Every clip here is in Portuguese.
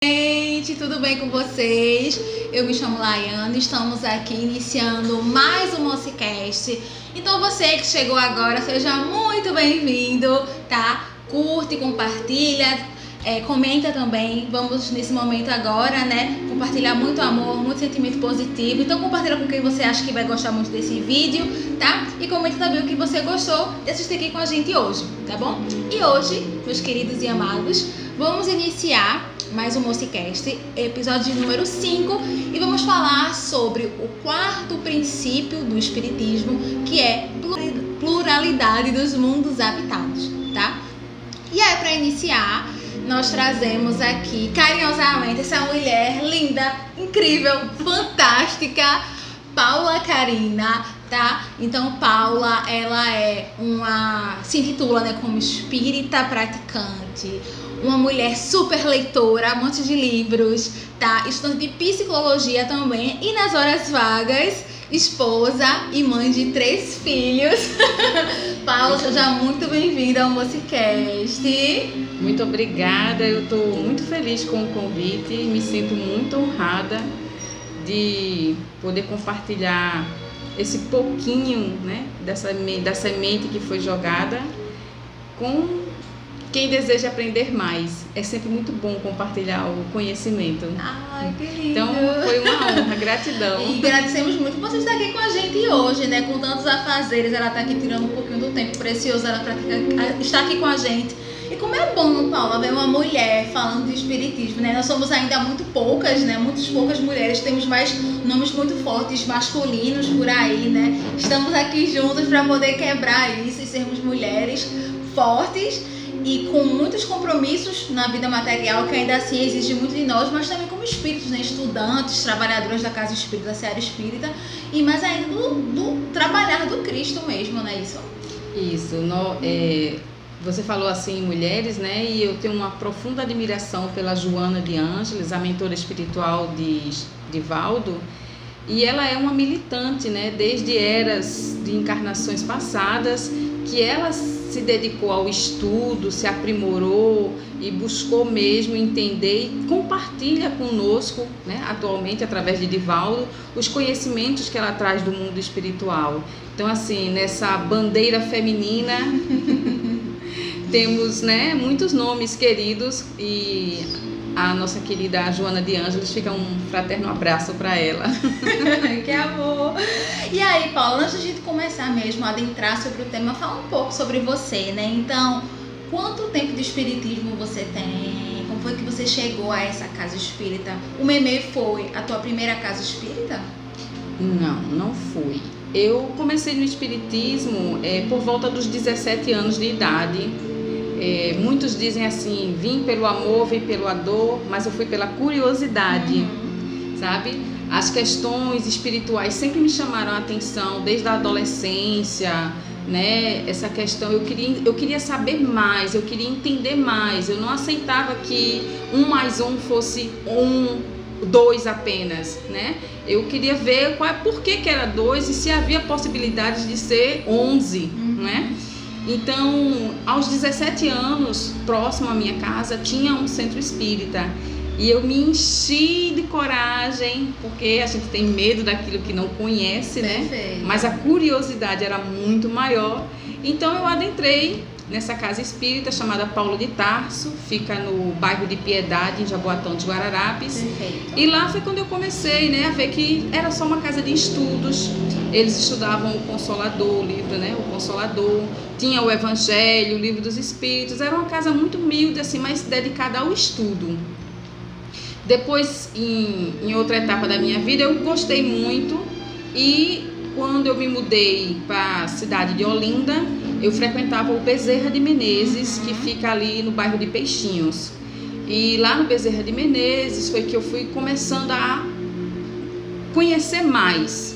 Gente, tudo bem com vocês? Eu me chamo Laiane, estamos aqui iniciando mais um Mocicast. Então você que chegou agora, seja muito bem-vindo, tá? Curte, compartilha, comenta também. Vamos nesse momento agora, né? Compartilhar muito amor, muito sentimento positivo. Então compartilha com quem você acha que vai gostar muito desse vídeo, tá? E comenta também o que você gostou de assistir aqui com a gente hoje, tá bom? E hoje, meus queridos e amados, vamos iniciar mais um Mocicast, episódio número 5, e vamos falar sobre o quarto princípio do Espiritismo, que é pluralidade dos mundos habitados, tá? E aí, para iniciar, nós trazemos aqui carinhosamente essa mulher linda, incrível, fantástica, Paula Carina, tá? Então, Paula, ela se intitula, né, como espírita praticante, uma mulher super leitora, amante de livros, tá? Estudante de psicologia também, e nas horas vagas, esposa e mãe de 3 filhos. Paula, seja muito bem-vinda ao Mocicast. Muito obrigada, eu estou muito feliz com o convite, me sinto muito honrada de poder compartilhar esse pouquinho, né, da semente que foi jogada com quem deseja aprender mais. É sempre muito bom compartilhar o conhecimento. Ai, que lindo. Então, foi uma honra, gratidão. E agradecemos muito por você estar aqui com a gente hoje, né? Com tantos afazeres, ela está aqui tirando um pouquinho do tempo precioso, ela está aqui com a gente. E como é bom, Paula, ver uma mulher falando de espiritismo, né? Nós somos ainda muito poucas, né? Muitas poucas mulheres, temos mais nomes muito fortes, masculinos por aí, né? Estamos aqui juntas para poder quebrar isso e sermos mulheres fortes e com muitos compromissos na vida material, que ainda assim exige muito de nós, mas também como espíritos, né? Estudantes, trabalhadoras da casa espírita, da seara espírita, e mais ainda do trabalhar do Cristo mesmo, não é isso? Isso, você falou assim, mulheres, né? E eu tenho uma profunda admiração pela Joana de Ângeles, a mentora espiritual de Divaldo, e ela é uma militante, né? Desde eras de encarnações passadas, que ela se dedicou ao estudo, se aprimorou e buscou mesmo entender e compartilha conosco, né, atualmente através de Divaldo, os conhecimentos que ela traz do mundo espiritual. Então, assim, nessa bandeira feminina temos, né, muitos nomes queridos, e a nossa querida Joana de Ângeles, fica um fraterno abraço para ela. Que amor! E aí, Paula, antes de a gente começar mesmo a adentrar sobre o tema, fala um pouco sobre você, né? Então, quanto tempo de espiritismo você tem? Como foi que você chegou a essa casa espírita? O Memê foi a tua primeira casa espírita? Não foi. Eu comecei no espiritismo por volta dos 17 anos de idade. Muitos dizem assim, vim pelo amor, vim pela dor, mas eu fui pela curiosidade, sabe? As questões espirituais sempre me chamaram a atenção, desde a adolescência, né? Essa questão, eu queria saber mais, eu queria entender mais, eu não aceitava que 1 mais 1 fosse 2 apenas, né? Eu queria ver por que era 2 e se havia possibilidades de ser 11, né? Então, aos 17 anos, próximo à minha casa, tinha um centro espírita. E eu me enchi de coragem, porque a gente tem medo daquilo que não conhece, né? Perfeito. Mas a curiosidade era muito maior. Então, eu adentrei nessa casa espírita chamada Paulo de Tarso, fica no bairro de Piedade, em Jaboatão dos Guararapes. Perfeito. E lá foi quando eu comecei, né, a ver que era só uma casa de estudos. Eles estudavam o Consolador, o livro, né, o Consolador, tinha o Evangelho, o Livro dos Espíritos. Era uma casa muito humilde, assim, mas dedicada ao estudo. Depois, em outra etapa da minha vida, eu gostei muito, e quando eu me mudei para a cidade de Olinda, eu frequentava o Bezerra de Menezes, que fica ali no bairro de Peixinhos. E lá no Bezerra de Menezes foi que eu fui começando a conhecer mais.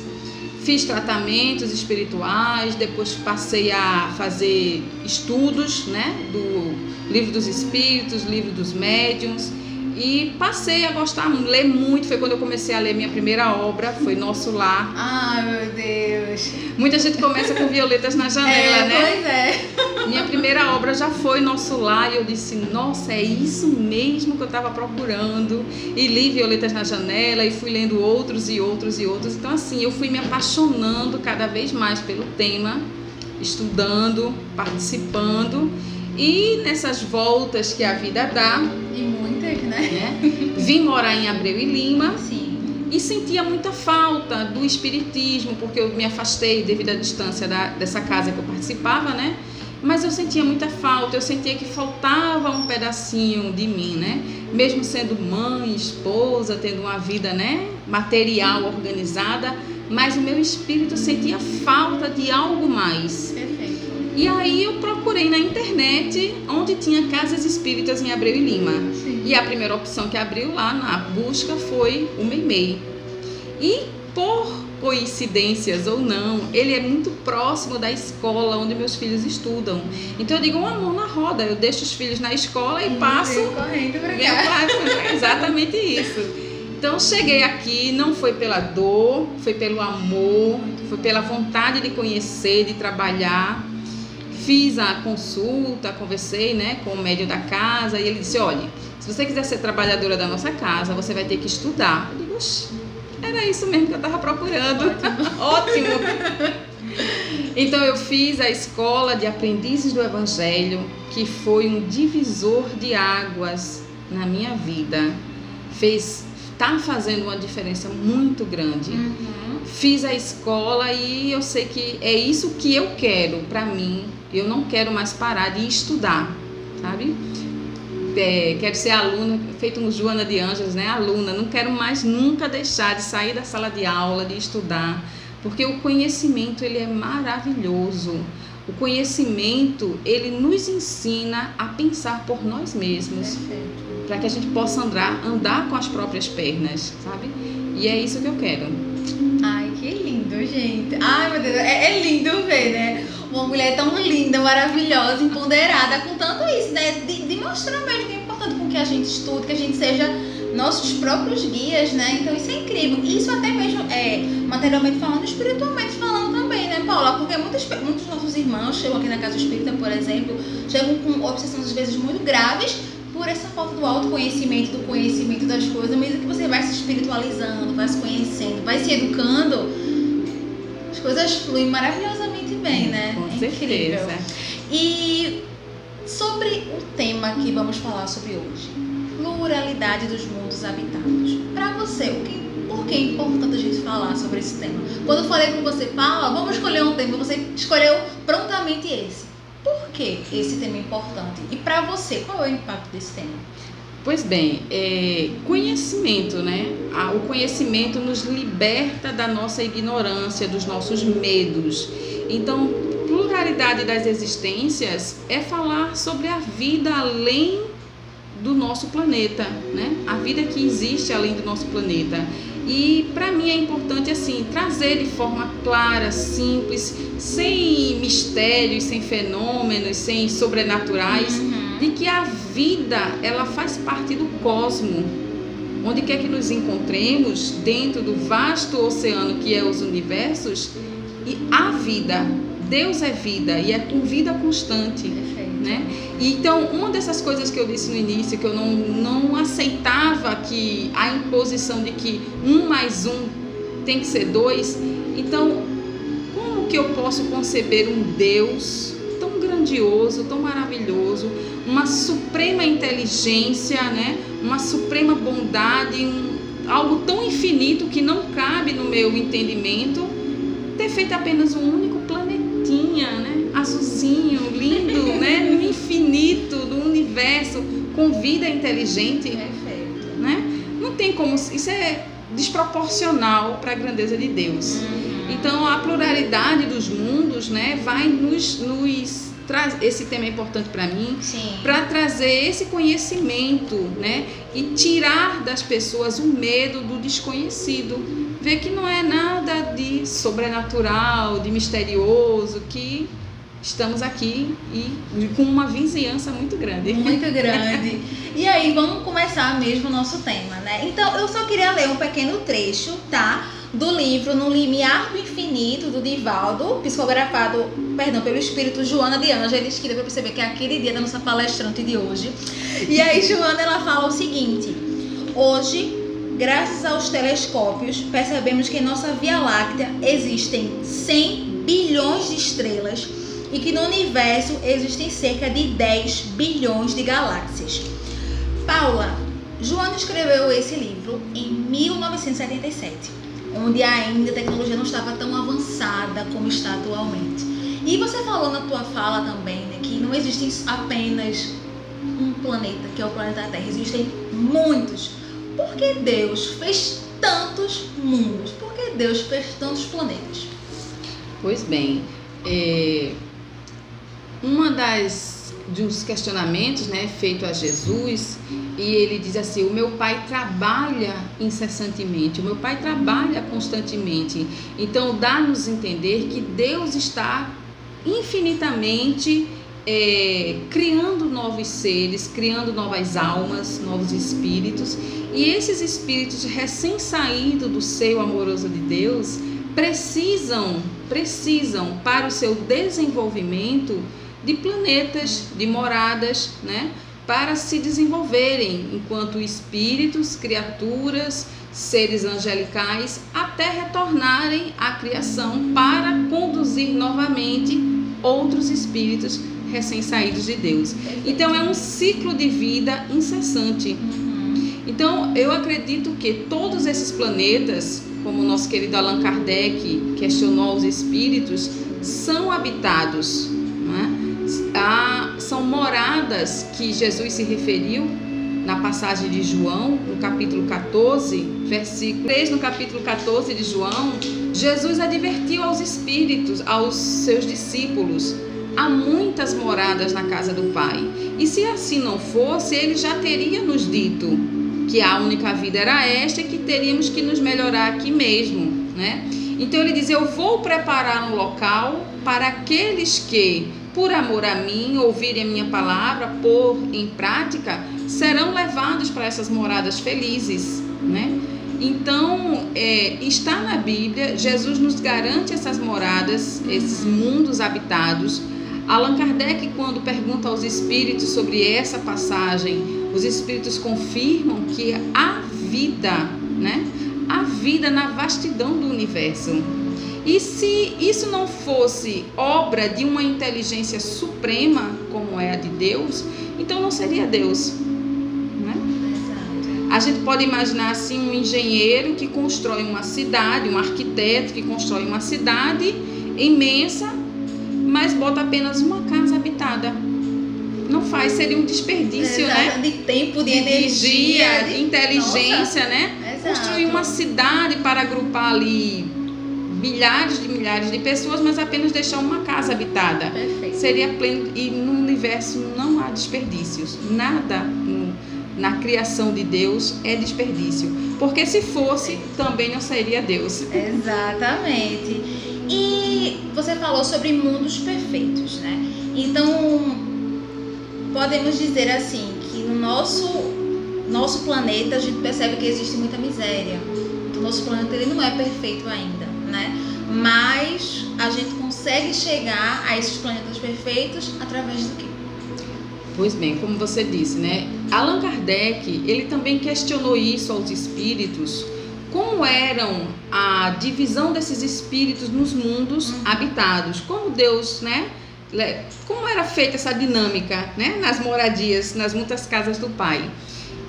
Fiz tratamentos espirituais, depois passei a fazer estudos, né, do Livro dos Espíritos, Livro dos Médiuns. E passei a gostar, ler muito. Foi quando eu comecei a ler minha primeira obra, foi Nosso Lar. Ai, meu Deus. Muita gente começa com Violetas na Janela, né? Pois é. Minha primeira obra já foi Nosso Lar e eu disse, nossa, é isso mesmo que eu estava procurando. E li Violetas na Janela e fui lendo outros e outros e outros. Então assim, eu fui me apaixonando cada vez mais pelo tema, estudando, participando. E nessas voltas que a vida dá, E muitas, né? vim morar em Abreu e Lima. Sim. E sentia muita falta do espiritismo, porque eu me afastei devido à distância dessa casa que eu participava, né? Mas eu sentia muita falta, eu sentia que faltava um pedacinho de mim, né? Mesmo sendo mãe, esposa, tendo uma vida, né, material organizada, mas o meu espírito sentia falta de algo mais. Perfeito. E aí eu procurei na internet onde tinha casas espíritas em Abreu e Lima. Sim. E a primeira opção que abriu lá na busca foi o Meimei. E por coincidências ou não, ele é muito próximo da escola onde meus filhos estudam. Então eu digo, uma mão na roda, eu deixo os filhos na escola e passo correndo pra venho cá. pra- exatamente isso. Então cheguei aqui, não foi pela dor, foi pelo amor, foi pela vontade de conhecer, de trabalhar. Fiz a consulta, conversei, né, com o médium da casa e ele disse, olha, se você quiser ser trabalhadora da nossa casa, você vai ter que estudar. Eu digo, oxe, era isso mesmo que eu estava procurando. Ótimo. Então eu fiz a escola de aprendizes do Evangelho, que foi um divisor de águas na minha vida. Está fazendo uma diferença muito grande. Fiz a escola e eu sei que é isso que eu quero para mim. Eu não quero mais parar de estudar, sabe? Quero ser aluna, feito um Joana de Ângeles, né? Aluna. Não quero mais nunca deixar de sair da sala de aula, de estudar, porque o conhecimento ele é maravilhoso. O conhecimento ele nos ensina a pensar por nós mesmos, para que a gente possa andar com as próprias pernas, sabe? E é isso que eu quero. Ai, que lindo, gente. Ai, meu Deus, é lindo ver, né? Uma mulher tão linda, maravilhosa, empoderada, com tanto isso, né? De mostrar mesmo que é importante com que a gente estude, que a gente seja nossos próprios guias, né? Então isso é incrível. Isso até mesmo materialmente falando, espiritualmente falando também, né, Paula? Porque muitos dos nossos irmãos chegam aqui na Casa Espírita, por exemplo, chegam com obsessões às vezes muito graves, por essa falta do autoconhecimento, do conhecimento das coisas, mesmo que você vai se espiritualizando, vai se conhecendo, vai se educando, as coisas fluem maravilhosamente bem, né? Com É certeza. incrível. E sobre o tema que vamos falar sobre hoje, pluralidade dos mundos habitados. Para você, por que é importante a gente falar sobre esse tema? Quando eu falei com você, Paula, vamos escolher um tema, você escolheu prontamente esse. Por que esse tema é importante? E para você, qual é o impacto desse tema? Pois bem, conhecimento, né? O conhecimento nos liberta da nossa ignorância, dos nossos medos. Então, pluralidade das existências é falar sobre a vida além do nosso planeta, né? A vida que existe além do nosso planeta. E para mim é importante assim trazer de forma clara, simples, sem mistérios, sem fenômenos, sem sobrenaturais, de que a vida ela faz parte do cosmo. Onde quer que nos encontremos, dentro do vasto oceano que é os universos, e a vida, Deus é vida e é com vida constante. Né? Então, uma dessas coisas que eu disse no início, que eu não aceitava que a imposição de que 1 mais 1 tem que ser 2, então, como que eu posso conceber um Deus tão grandioso, tão maravilhoso, uma suprema inteligência, né? Uma suprema bondade, algo tão infinito que não cabe no meu entendimento, ter feito apenas um único planetinha, né? Azulzinho, lindo, né? No infinito do universo, com vida inteligente, né? Não tem como, isso é desproporcional para a grandeza de Deus. Então a pluralidade dos mundos, né, vai nos trazer, esse tema é importante para mim, para trazer esse conhecimento, né, e tirar das pessoas o medo do desconhecido, ver que não é nada de sobrenatural, de misterioso, que estamos aqui e com uma vizinhança muito grande. Muito grande. E aí, vamos começar mesmo o nosso tema, né? Então, eu só queria ler um pequeno trecho, tá? Do livro No Limiar do Infinito, do Divaldo, psicografado, pelo espírito Joana de Ângeles, que deu pra perceber que é aquele dia da nossa palestrante de hoje. E aí, Joana, ela fala o seguinte: hoje, graças aos telescópios, percebemos que em nossa Via Láctea existem 100 bilhões de estrelas e que no universo existem cerca de 10 bilhões de galáxias. Paula, Joana escreveu esse livro em 1977, onde ainda a tecnologia não estava tão avançada como está atualmente. E você falou na tua fala também, né, que não existe apenas um planeta, que é o planeta Terra, existem muitos. Por que Deus fez tantos mundos? Por que Deus fez tantos planetas? Pois bem, dos questionamentos, né, feito a Jesus, e ele diz assim: o meu Pai trabalha incessantemente, o meu Pai trabalha constantemente. Então dá-nos entender que Deus está infinitamente criando novos seres, criando novas almas, novos espíritos, e esses espíritos recém-saídos do seio amoroso de Deus precisam para o seu desenvolvimento de planetas, de moradas, né, para se desenvolverem enquanto espíritos, criaturas, seres angelicais, até retornarem à criação para conduzir novamente outros espíritos recém-saídos de Deus. Então é um ciclo de vida incessante. Então eu acredito que todos esses planetas, como o nosso querido Allan Kardec questionou os espíritos, são habitados, né? São moradas que Jesus se referiu na passagem de João, no capítulo 14, versículo 3, no capítulo 14 de João, Jesus advertiu aos espíritos, aos seus discípulos: há muitas moradas na casa do Pai. E se assim não fosse, ele já teria nos dito que a única vida era esta e que teríamos que nos melhorar aqui mesmo, né? Então ele diz: eu vou preparar um local para aqueles que, por amor a mim, ouvirem a minha palavra, pôr em prática, serão levados para essas moradas felizes, né? Então, está na Bíblia, Jesus nos garante essas moradas, esses mundos habitados. Allan Kardec, quando pergunta aos espíritos sobre essa passagem, os espíritos confirmam que há vida, né? Há vida na vastidão do universo. E se isso não fosse obra de uma inteligência suprema, como é a de Deus, então não seria Deus, né? A gente pode imaginar assim um engenheiro que constrói uma cidade, um arquiteto que constrói uma cidade imensa, mas bota apenas uma casa habitada. Não faz, seria um desperdício, né? De tempo, de energia, de inteligência, nossa, né? Exato. Construir uma cidade para agrupar ali milhares de pessoas, mas apenas deixar uma casa habitada. Perfeito. Seria pleno. E no universo não há desperdícios. Nada na criação de Deus é desperdício. Porque se fosse, também não seria Deus. Exatamente. E você falou sobre mundos perfeitos, né? Então, podemos dizer assim, que no nosso planeta a gente percebe que existe muita miséria. O nosso planeta ele não é perfeito ainda, né? Mas a gente consegue chegar a esses planetas perfeitos através do quê? Pois bem, como você disse, né? Allan Kardec, ele também questionou isso aos espíritos, como eram a divisão desses espíritos nos mundos habitados, como Deus, né? Como era feita essa dinâmica, né? Nas moradias, nas muitas casas do Pai.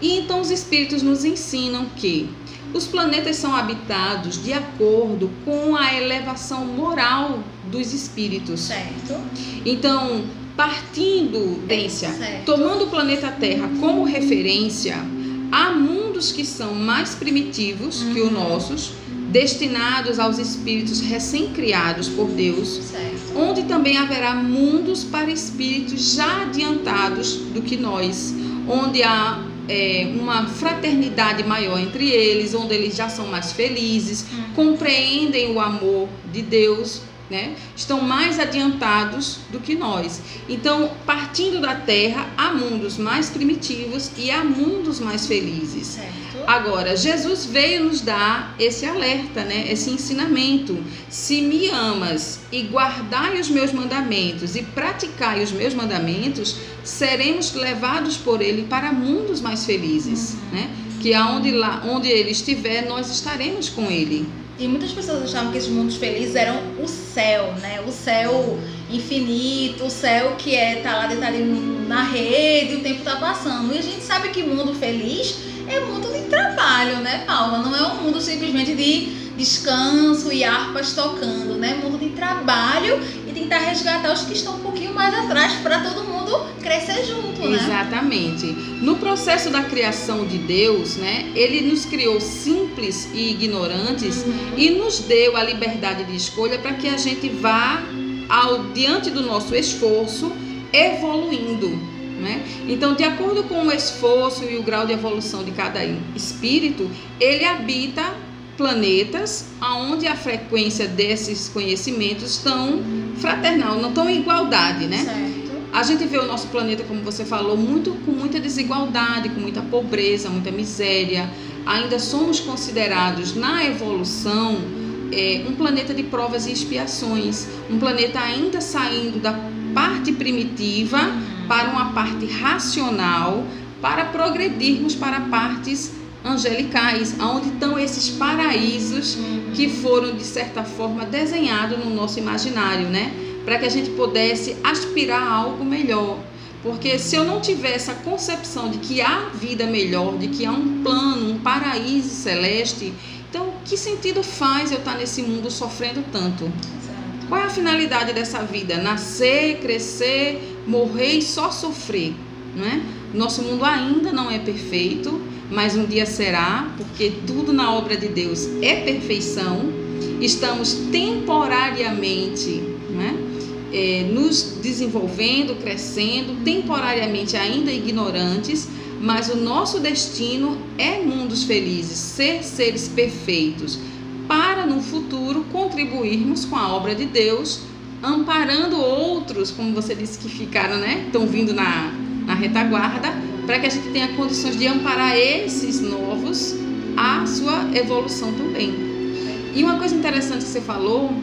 E então os espíritos nos ensinam que os planetas são habitados de acordo com a elevação moral dos espíritos. Certo. Então, partindo tomando o planeta Terra como referência, há mundos que são mais primitivos que os nossos, destinados aos espíritos recém-criados por Deus, certo, onde também haverá mundos para espíritos já adiantados do que nós, onde há uma fraternidade maior entre eles, onde eles já são mais felizes, compreendem o amor de Deus, né? Estão mais adiantados do que nós. Então, partindo da Terra, há mundos mais primitivos e há mundos mais felizes. Certo. Agora, Jesus veio nos dar esse alerta, né? Esse ensinamento. Se me amas e guardai os meus mandamentos e praticai os meus mandamentos, seremos levados por ele para mundos mais felizes, né? Que onde ele estiver, nós estaremos com ele. E muitas pessoas achavam que esses mundos felizes eram o céu, né? O céu infinito, o céu que tá lá deitado na rede e o tempo tá passando. E a gente sabe que mundo feliz é mundo de trabalho, né, Paula? Não é um mundo simplesmente de descanso e harpas tocando, né? Mundo de trabalho e tentar resgatar os que estão um pouquinho mais atrás para todo mundo crescer junto, né? Exatamente. No processo da criação de Deus, né, ele nos criou simples e ignorantes e nos deu a liberdade de escolha para que a gente vá, diante do nosso esforço, evoluindo, né? Então, de acordo com o esforço e o grau de evolução de cada espírito, ele habita planetas onde a frequência desses conhecimentos estão fraternal, não estão em igualdade, né? Certo. A gente vê o nosso planeta, como você falou, com muita desigualdade, com muita pobreza, muita miséria. Ainda somos considerados na evolução um planeta de provas e expiações, um planeta ainda saindo da parte primitiva para uma parte racional, para progredirmos para partes angelicais, onde estão esses paraísos que foram, de certa forma, desenhados no nosso imaginário, né? Para que a gente pudesse aspirar a algo melhor. Porque se eu não tiver essa concepção de que há vida melhor, de que há um plano, um paraíso celeste, então que sentido faz eu estar nesse mundo sofrendo tanto? Exato. Qual é a finalidade dessa vida? Nascer, crescer, morrer e só sofrer, né? Nosso mundo ainda não é perfeito, mas um dia será, porque tudo na obra de Deus é perfeição. Estamos temporariamente, né, nos desenvolvendo, crescendo, temporariamente ainda ignorantes, mas o nosso destino é mundos felizes, ser seres perfeitos, para no futuro contribuirmos com a obra de Deus, amparando outros, como você disse que ficaram, né, estão vindo na retaguarda, para que a gente tenha condições de amparar esses novos à sua evolução também. E uma coisa interessante que você falou,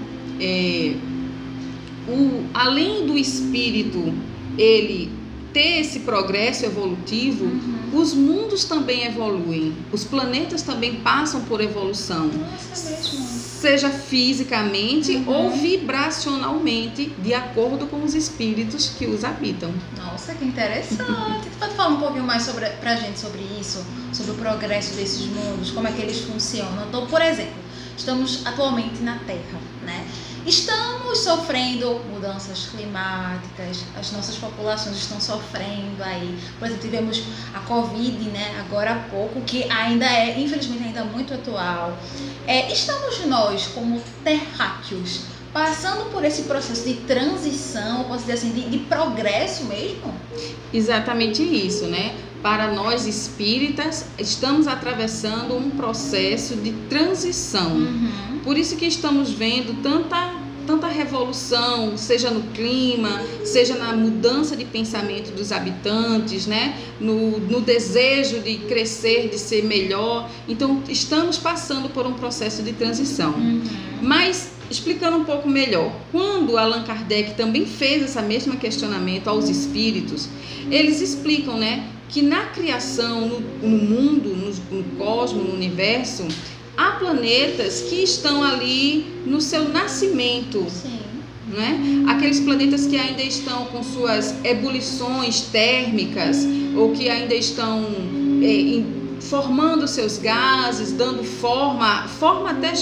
além do espírito ele ter esse progresso evolutivo, os mundos também evoluem, os planetas também passam por evolução. Nossa, mesmo. Seja fisicamente ou vibracionalmente, de acordo com os espíritos que os habitam. Nossa, que interessante. Você pode falar um pouquinho mais pra gente sobre isso, sobre o progresso desses mundos, como é que eles funcionam? Então, por exemplo, estamos atualmente na Terra, né? Estamos sofrendo mudanças climáticas, as nossas populações estão sofrendo aí. Por exemplo, tivemos a Covid, né, agora há pouco, que ainda infelizmente, ainda muito atual. Estamos nós, como terráqueos, passando por esse processo de transição, posso dizer assim, de progresso mesmo? Exatamente isso, né? Para nós espíritas, estamos atravessando um processo de transição. Por isso que estamos vendo tanta revolução, seja no clima, seja na mudança de pensamento dos habitantes, né? No desejo de crescer, de ser melhor. Então, estamos passando por um processo de transição. Mas, explicando um pouco melhor, quando Allan Kardec também fez esse mesmo questionamento aos espíritos, eles explicam, né, que na criação, no mundo, no cosmos, no universo, há planetas que estão ali no seu nascimento. Sim. Né? Aqueles planetas que ainda estão com suas ebulições térmicas ou que ainda estão formando seus gases, dando forma até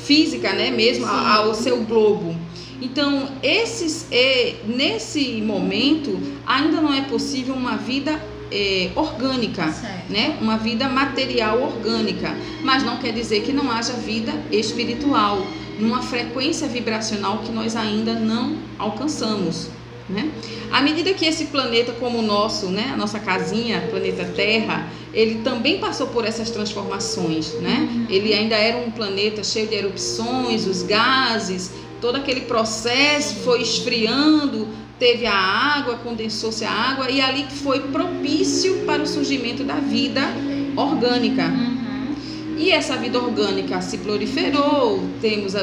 física, né, mesmo ao seu globo. Então, nesse momento, ainda não é possível uma vida orgânica, né? Uma vida material orgânica, mas não quer dizer que não haja vida espiritual, numa frequência vibracional que nós ainda não alcançamos. né? À medida que esse planeta como o nosso, né, a nossa casinha, planeta Terra, ele também passou por essas transformações, né? Ele ainda era um planeta cheio de erupções, os gases, todo aquele processo foi esfriando, teve a água, condensou-se a água e ali foi propício para o surgimento da vida orgânica. E essa vida orgânica se proliferou, temos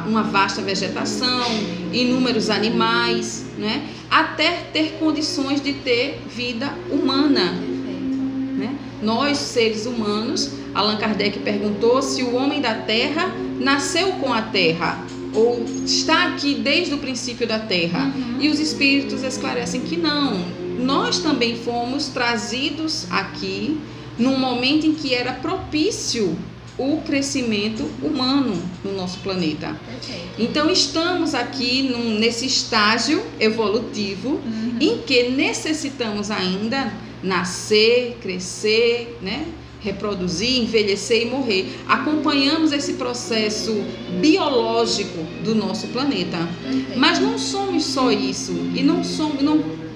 uma vasta vegetação, inúmeros animais, né? Até ter condições de ter vida humana. Né? Nós, seres humanos, Allan Kardec perguntou se o homem da Terra nasceu com a Terra ou está aqui desde o princípio da Terra. E os espíritos esclarecem que não. Nós também fomos trazidos aqui num momento em que era propício o crescimento humano no nosso planeta. Então estamos aqui nesse estágio evolutivo em que necessitamos ainda nascer, crescer, né? Reproduzir, envelhecer e morrer. Acompanhamos esse processo biológico do nosso planeta. Mas não somos só isso e não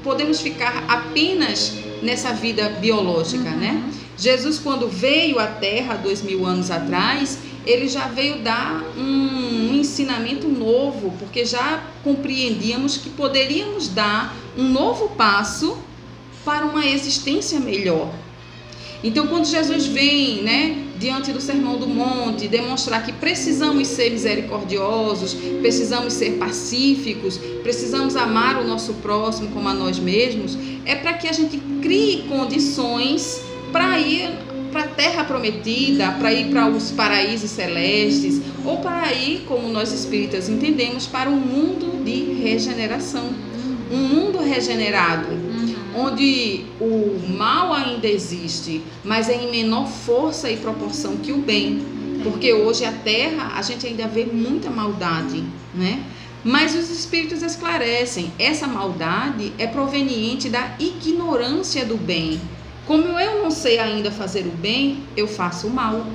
podemos ficar apenas nessa vida biológica, né? Jesus, quando veio à Terra 2000 anos atrás, ele já veio dar um ensinamento novo, porque já compreendíamos que poderíamos dar um novo passo para uma existência melhor. Então, quando Jesus vem, né, diante do Sermão do Monte, demonstrar que precisamos ser misericordiosos, precisamos ser pacíficos, precisamos amar o nosso próximo como a nós mesmos, é para que a gente crie condições para ir para a Terra Prometida, para ir para os paraísos celestes, ou para ir, como nós espíritas entendemos, para um mundo de regeneração. Um mundo regenerado, onde o mal ainda existe, mas é em menor força e proporção que o bem. Porque hoje a Terra, a gente ainda vê muita maldade, né? Mas os espíritos esclarecem, essa maldade é proveniente da ignorância do bem. Como eu não sei ainda fazer o bem, eu faço o mal.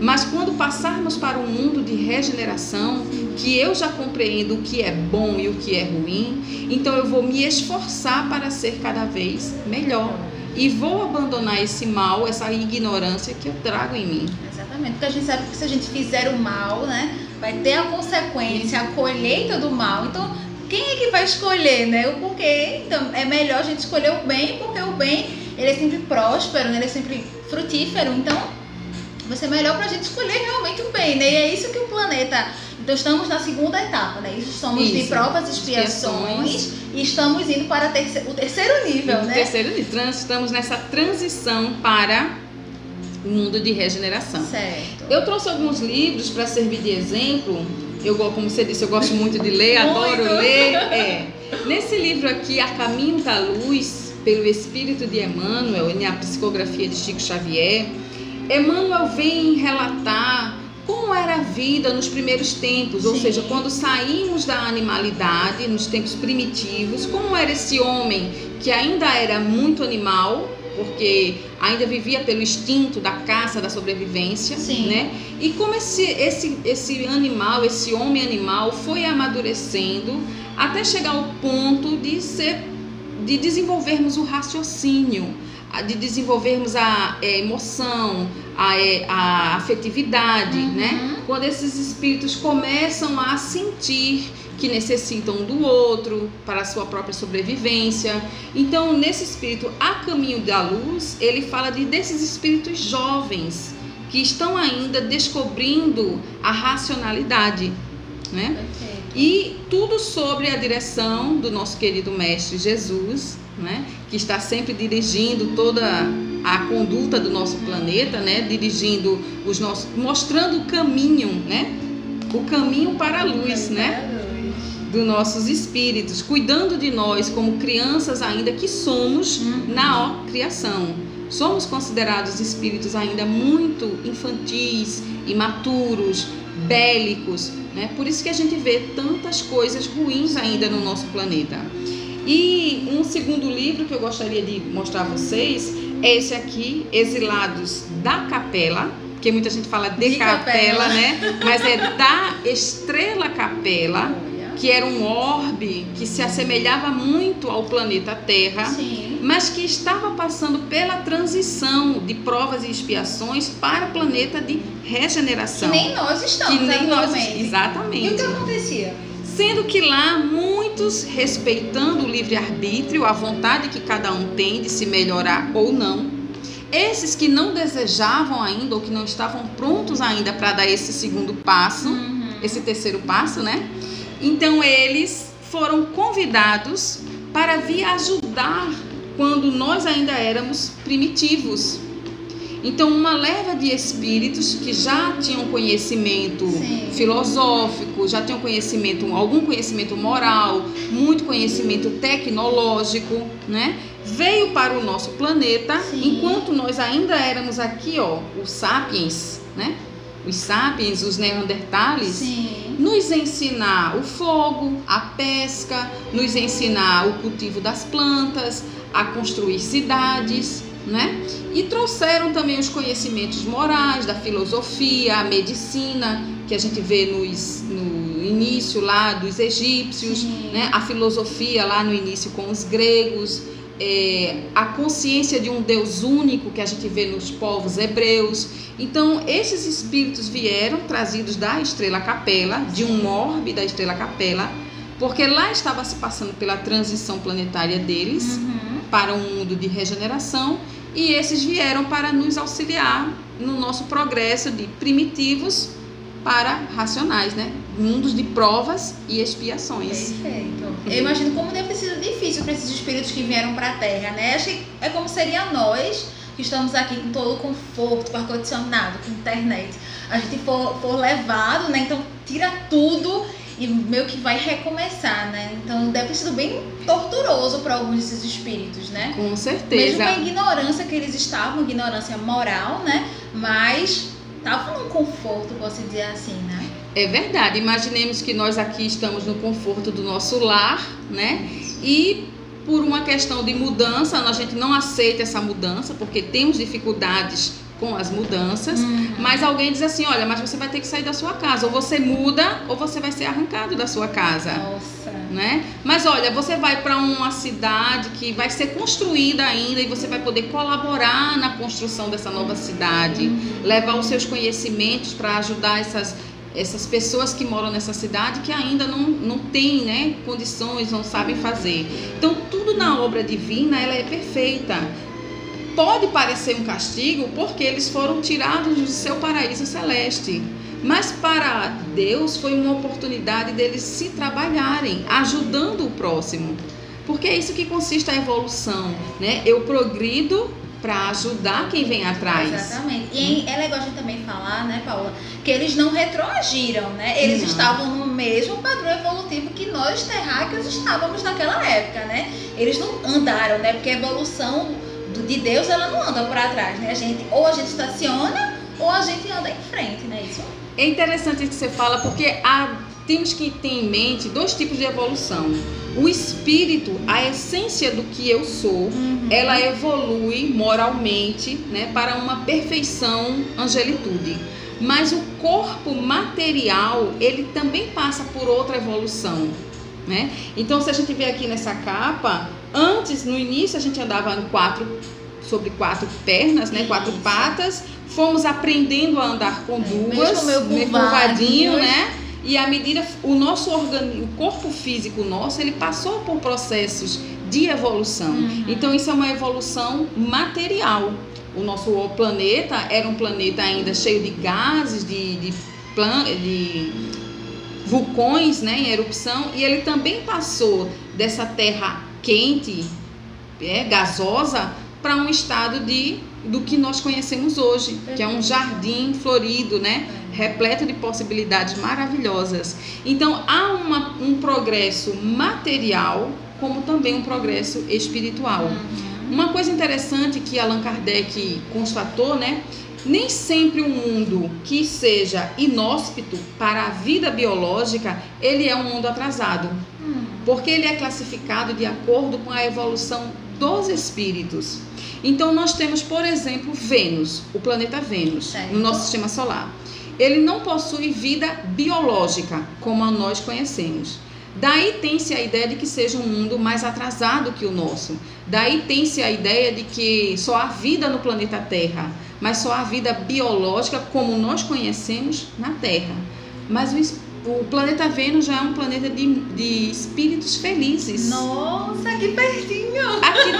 Mas quando passarmos para um mundo de regeneração, que eu já compreendo o que é bom e o que é ruim, então eu vou me esforçar para ser cada vez melhor. E vou abandonar esse mal, essa ignorância que eu trago em mim. Exatamente, porque a gente sabe que se a gente fizer o mal, né, vai ter a consequência, a colheita do mal. Então, quem é que vai escolher, né? O porquê? Então, é melhor a gente escolher o bem, porque o bem, ele é sempre próspero, né? Ele é sempre frutífero. Então, vai ser melhor pra gente escolher realmente o bem, né? E é isso que o planeta... Então, estamos na segunda etapa, né? Estamos de provas e expiações e estamos indo para o terceiro nível, né? Terceiro nível. Estamos nessa transição para o mundo de regeneração. Certo. Eu trouxe alguns livros para servir de exemplo. Como você disse, eu gosto muito de ler, adoro ler. Nesse livro aqui, A Caminho da Luz, pelo Espírito de Emmanuel, na psicografia de Chico Xavier, Emmanuel vem relatar como era a vida nos primeiros tempos, ou seja, quando saímos da animalidade, nos tempos primitivos, como era esse homem que ainda era muito animal, porque ainda vivia pelo instinto da caça, da sobrevivência, né? E como esse animal, esse homem animal foi amadurecendo até chegar ao ponto de desenvolvermos o raciocínio, de desenvolvermos a emoção, a afetividade, né? Quando esses espíritos começam a sentir que necessitam do outro para a sua própria sobrevivência. Então, nesse espírito, A Caminho da Luz, ele fala desses espíritos jovens que estão ainda descobrindo a racionalidade, né? E tudo sobre a direção do nosso querido Mestre Jesus, né? Que está sempre dirigindo toda a conduta do nosso planeta, né? Dirigindo mostrando o caminho, né? O caminho para a luz, né? Dos nossos espíritos, cuidando de nós como crianças ainda que somos na criação. Somos considerados espíritos ainda muito infantis, imaturos, bélicos, né? Por isso que a gente vê tantas coisas ruins ainda no nosso planeta. E um segundo livro que eu gostaria de mostrar a vocês é esse aqui, Exilados da Capela, porque muita gente fala de capela, né? Mas é da Estrela Capela, que era um orbe que se assemelhava muito ao planeta Terra, Sim. mas que estava passando pela transição de provas e expiações para o planeta de regeneração. Que nem nós estamos Que nem nós, atualmente. exatamente. E o que acontecia? Sendo que lá muitos, respeitando o livre-arbítrio, a vontade que cada um tem de se melhorar ou não, esses que não desejavam ainda ou que não estavam prontos ainda para dar esse segundo passo, esse terceiro passo, né? Então eles foram convidados para vir ajudar quando nós ainda éramos primitivos. Então uma leva de espíritos que já tinham conhecimento filosófico, já tinham conhecimento, algum conhecimento moral, muito conhecimento tecnológico, né? Veio para o nosso planeta, enquanto nós ainda éramos aqui, ó, os sapiens, né? Os sapiens, os neandertales, nos ensinar o fogo, a pesca, nos ensinar o cultivo das plantas, a construir cidades, né? E trouxeram também os conhecimentos morais, da filosofia, a medicina, que a gente vê no início lá dos egípcios, né? A filosofia lá no início com os gregos, a consciência de um Deus único que a gente vê nos povos hebreus. Então esses espíritos vieram trazidos da Estrela Capela, de um orbe da Estrela Capela, porque lá estava se passando pela transição planetária deles para um mundo de regeneração, e esses vieram para nos auxiliar no nosso progresso de primitivos para racionais, né? Mundos de provas e expiações. Perfeito. Eu imagino como deve ter sido difícil para esses espíritos que vieram para a Terra, né? Acho que é como seria nós, que estamos aqui com todo o conforto, com ar-condicionado, com internet. A gente for levado, né? Então tira tudo e meio que vai recomeçar, né? Então deve ter sido bem torturoso para alguns desses espíritos, né? Com certeza. Mesmo com a ignorância que eles estavam, ignorância moral, né? Mas estavam num conforto, posso dizer assim, né? É verdade. Imaginemos que nós aqui estamos no conforto do nosso lar, né? E por uma questão de mudança, a gente não aceita essa mudança, porque temos dificuldades com as mudanças, mas alguém diz assim, olha, mas você vai ter que sair da sua casa, ou você muda, ou você vai ser arrancado da sua casa. Nossa. Né? Mas olha, você vai para uma cidade que vai ser construída ainda e você vai poder colaborar na construção dessa nova cidade, levar os seus conhecimentos para ajudar essas pessoas que moram nessa cidade que ainda não têm, né, condições, não sabem fazer. Então tudo na obra divina ela é perfeita. Pode parecer um castigo porque eles foram tirados do seu paraíso celeste, mas para Deus foi uma oportunidade deles se trabalharem, ajudando o próximo, porque é isso que consiste a evolução, né? Eu progrido para ajudar quem vem atrás. Exatamente. E é legal a gente também falar, né, Paula, que eles não retroagiram, né? Eles estavam no mesmo padrão evolutivo que nós terráqueos estávamos naquela época, né? Eles não andaram, né? Porque a evolução de Deus, ela não anda para trás, né? Ou a gente estaciona, ou a gente anda em frente, né? Isso. É interessante isso que você fala, porque temos que ter em mente dois tipos de evolução. O espírito, a essência do que eu sou, ela evolui moralmente, né, para uma perfeição angelitude. Mas o corpo material, ele também passa por outra evolução, né? Então, se a gente vê aqui nessa capa, antes, no início, a gente andava sobre quatro pernas, né, 4 patas. Fomos aprendendo a andar com duas, meio curvadinho, né? E à medida o corpo físico nosso, ele passou por processos de evolução. Então isso é uma evolução material. O nosso planeta era um planeta ainda cheio de gases, de vulcões, né, em erupção, e ele também passou dessa terra quente, gasosa, para um estado do que nós conhecemos hoje, que é um jardim florido, né? Repleto de possibilidades maravilhosas. Então há um progresso material, como também um progresso espiritual. Uma coisa interessante que Allan Kardec constatou, né? Nem sempre um mundo que seja inóspito para a vida biológica, ele é um mundo atrasado. Porque ele é classificado de acordo com a evolução dos espíritos. Então nós temos, por exemplo, Vênus, o planeta Vênus, no nosso sistema solar. Ele não possui vida biológica, como nós conhecemos, Daí tem-se a ideia de que seja um mundo mais atrasado que o nosso. Daí tem-se a ideia de que só há vida no planeta Terra, mas só há vida biológica como nós conhecemos na Terra. Mas o planeta Vênus já é um planeta de espíritos felizes. Nossa, que pertinho! Aqui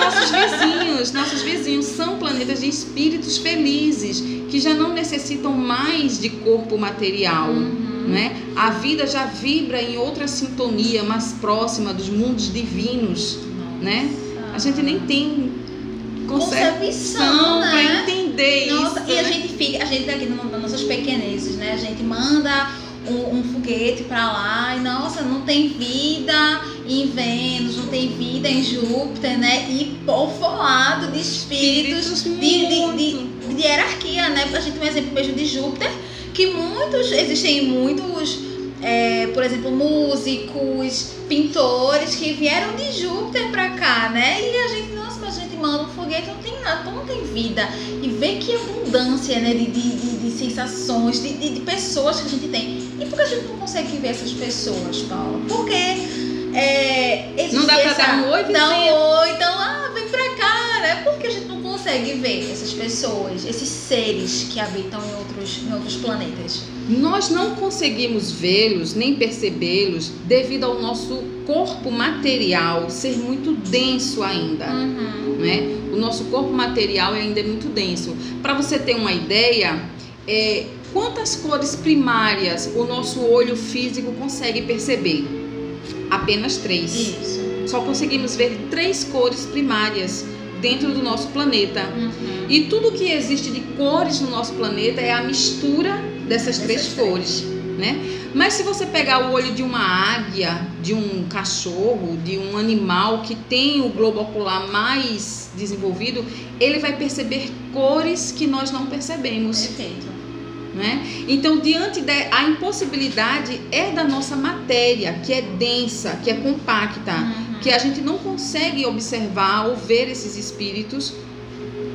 nossos vizinhos são planetas de espíritos felizes, que já não necessitam mais de corpo material. Né? A vida já vibra em outra sintonia mais próxima dos mundos divinos. Né? A gente nem tem concepção, né? Para entender Nossa, isso. E a gente tá aqui nas nossas pequenezes, né? A gente manda um foguete para lá e, nossa, não tem vida em Vênus, não tem vida em Júpiter, né? E povoado de espíritos de hierarquia, né? A gente tem um exemplo mesmo de Júpiter, que existem muitos, por exemplo, músicos, pintores que vieram de Júpiter para cá, né? E a gente, nossa, mas a gente manda um foguete, não tem nada, não tem vida. E vê que abundância, né, de sensações, de pessoas que a gente tem. E por que a gente não consegue ver essas pessoas, Paula? Porque não dá pra dar um oi, dá um oi, então, vem pra cá, né? Por que a gente não consegue ver essas pessoas, esses seres que habitam em outros planetas? Nós não conseguimos vê-los nem percebê-los devido ao nosso corpo material ser muito denso ainda. Né? O nosso corpo material ainda é muito denso. Para você ter uma ideia, quantas cores primárias o nosso olho físico consegue perceber? Apenas 3. Isso. Só conseguimos ver 3 cores primárias dentro do nosso planeta. E tudo que existe de cores no nosso planeta é a mistura dessas 3 cores, né? Mas se você pegar o olho de uma águia, de um cachorro, de um animal que tem o globo ocular mais desenvolvido, ele vai perceber cores que nós não percebemos. Perfeito. Né? Então, diante da impossibilidade da nossa matéria, que é densa, que é compacta, que a gente não consegue observar ou ver esses espíritos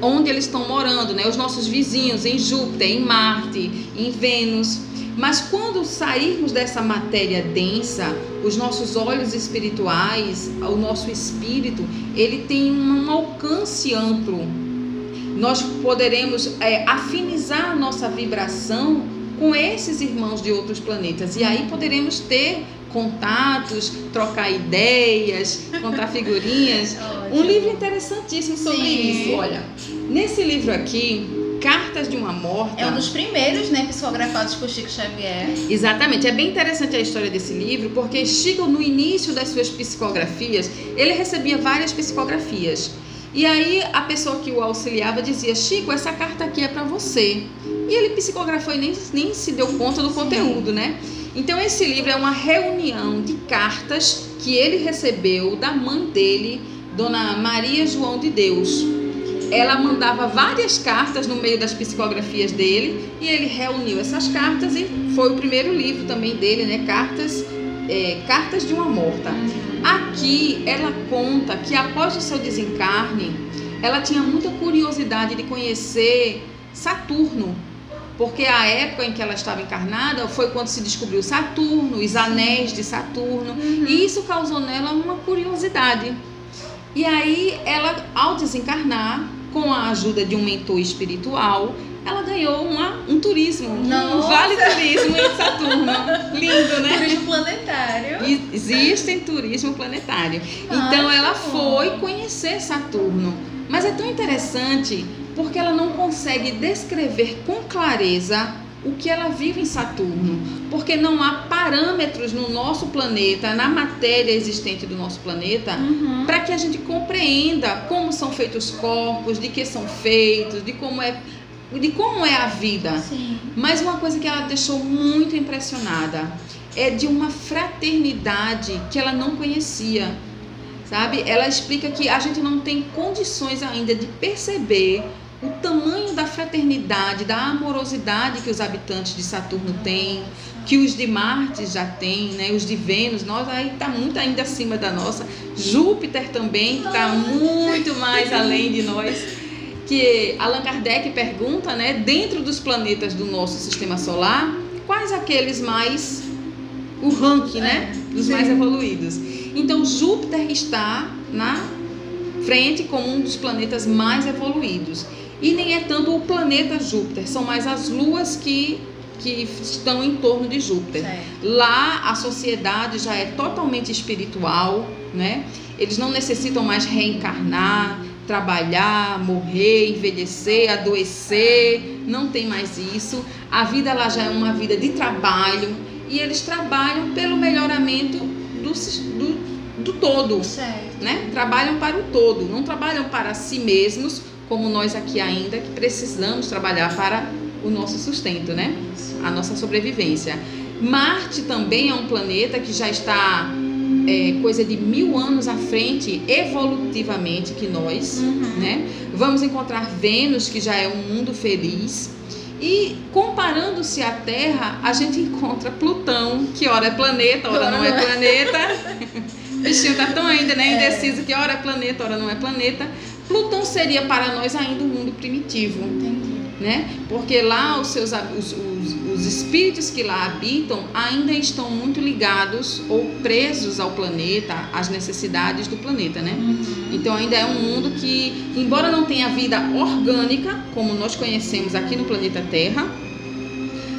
onde eles estão morando, né? Os nossos vizinhos em Júpiter, em Marte, em Vênus. Mas quando sairmos dessa matéria densa, os nossos olhos espirituais, o nosso espírito, ele tem um alcance amplo. Nós poderemos afinizar a nossa vibração com esses irmãos de outros planetas. E aí poderemos ter contatos, trocar ideias, contar figurinhas. Um livro interessantíssimo sobre isso. Olha, nesse livro aqui, Cartas de uma Morta... É um dos primeiros, né, psicografados por Chico Xavier. Exatamente. É bem interessante a história desse livro, porque Chico, no início das suas psicografias, ele recebia várias psicografias. E aí a pessoa que o auxiliava dizia: Chico, essa carta aqui é para você. E ele psicografou e nem se deu conta do conteúdo, né? Então esse livro é uma reunião de cartas que ele recebeu da mãe dele, Dona Maria João de Deus. Ela mandava várias cartas no meio das psicografias dele e ele reuniu essas cartas e foi o primeiro livro também dele, né? Cartas de uma Morta. Aqui ela conta que após o seu desencarne, ela tinha muita curiosidade de conhecer Saturno, porque a época em que ela estava encarnada foi quando se descobriu Saturno, os anéis de Saturno, e isso causou nela uma curiosidade. E aí ela, ao desencarnar, com a ajuda de um mentor espiritual, ela ganhou um turismo, um vale turismo em Saturno. Lindo, né? Turismo planetário. Existem turismo planetário. Então ela foi conhecer Saturno. Mas é tão interessante porque ela não consegue descrever com clareza o que ela vive em Saturno, porque não há parâmetros no nosso planeta, na matéria existente do nosso planeta, para que a gente compreenda como são feitos os corpos, de que são feitos, de como é a vida. Sim. Mas uma coisa que ela deixou muito impressionada é de uma fraternidade que ela não conhecia, sabe? Ela explica que a gente não tem condições ainda de perceber o tamanho da fraternidade, da amorosidade que os habitantes de Saturno têm, que os de Marte já têm, né? Os de Vênus, nós aí está muito ainda acima da nossa. Júpiter também está muito mais além de nós. Que Allan Kardec pergunta, né? Dentro dos planetas do nosso sistema solar, quais aqueles mais... o ranking, né? dos mais evoluídos. Então Júpiter está na frente como um dos planetas mais evoluídos. E nem é tanto o planeta Júpiter, são mais as luas que estão em torno de Júpiter. Certo. Lá a sociedade já é totalmente espiritual, né? Eles não necessitam mais reencarnar, trabalhar, morrer, envelhecer, adoecer, não tem mais isso. A vida lá já é uma vida de trabalho e eles trabalham pelo melhoramento do todo, Certo. né? Trabalham para o todo, não trabalham para si mesmos, como nós aqui ainda, que precisamos trabalhar para o nosso sustento, né? A nossa sobrevivência. Marte também é um planeta que já está coisa de 1000 anos à frente evolutivamente que nós, né? Vamos encontrar Vênus, que já é um mundo feliz, e comparando-se à Terra, a gente encontra Plutão, que ora é planeta, ora não é planeta. O bichinho tá tão ainda, né, indeciso, que ora é planeta, ora não é planeta. Plutão seria para nós ainda um mundo primitivo. Entendi. Né? Porque lá os espíritos que lá habitam ainda estão muito ligados ou presos ao planeta, às necessidades do planeta, né? Então ainda é um mundo que, embora não tenha vida orgânica, como nós conhecemos aqui no planeta Terra,